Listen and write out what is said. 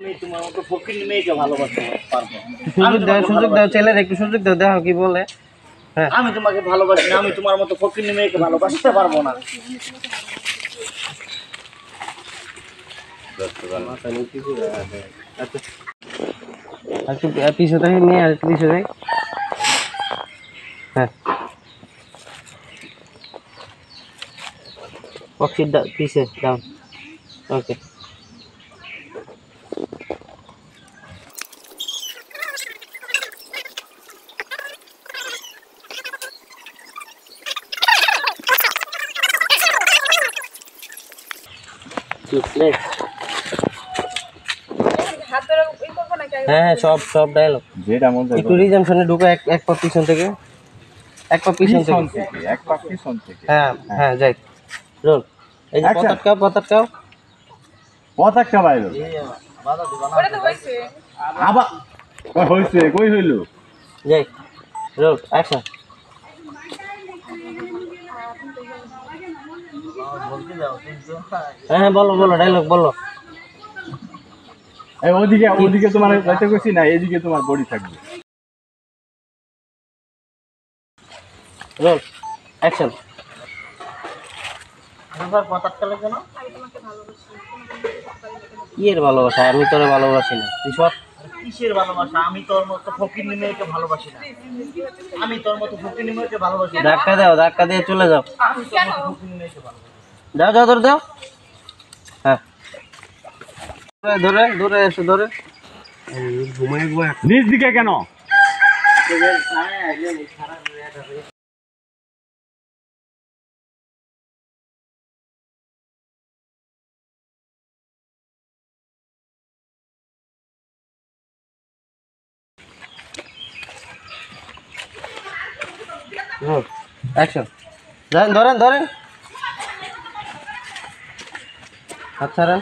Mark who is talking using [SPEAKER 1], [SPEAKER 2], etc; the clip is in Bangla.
[SPEAKER 1] তোমার মতো ফকির মেয়েকে ভালোবাসতে পারবো।
[SPEAKER 2] সুযোগ দাও ছেলের একটু সুযোগ দাও, দেখো কি বলে। হ্যাঁ
[SPEAKER 1] আমি তোমাকে ভালোবাসি না, আমি তোমার মতো ফকির মেয়েকে ভালোবাসতে পারবো না।
[SPEAKER 2] একটু পিছু থেকে নিয়ে আর একটু পিছু যাই। হ্যাঁ অক্সিড পিছে ডাউন। ওকে হ্যাঁ সব সব ডায়লগ
[SPEAKER 3] যেটা মন
[SPEAKER 2] একটু রিজামশনে ঢুকো, এক পা পিছন থেকে, এক পা পিছন থেকে,
[SPEAKER 3] এক পা পিছন থেকে।
[SPEAKER 2] হ্যাঁ হ্যাঁ যাই রোল। এই যে পতাকাও
[SPEAKER 3] পতাকা বাইলো আবার হইছে কই হইল
[SPEAKER 2] যাই রোল অ্যাকশন। হ্যাঁ বলো বলো ডায়লগ বলো।
[SPEAKER 3] এই ওদিকে তোমার যাইতে কইছি না, এদিকে তোমার বডি থাকবে।
[SPEAKER 2] Roll action.
[SPEAKER 1] আবার পতাকালে কেন?
[SPEAKER 2] কি এর ভালোবাসা, আমি তোরে ভালোবাসি না, তুই সব
[SPEAKER 1] কিসের ভালোবাসা? আমি তোর মতো ফকির মেয়েকে ভালোবাসি না, আমি তোর মতো ফকির মেয়েকে ভালোবাসি না।
[SPEAKER 2] ধাক্কা দাও, ধাক্কা দিয়ে চলে যাও।
[SPEAKER 1] আমি তোর মতো ফকির মেয়েকে ভালোবাসি না।
[SPEAKER 2] দাও দাও ধরে দাও। হ্যাঁ ধরে ধরে এসো ধরে ঘুমাই ঘুমাই
[SPEAKER 3] নিজ দিকে কেন?
[SPEAKER 2] অ্যাকশন। ধরেন ধরেন ধরেন হাত ছাড়েন।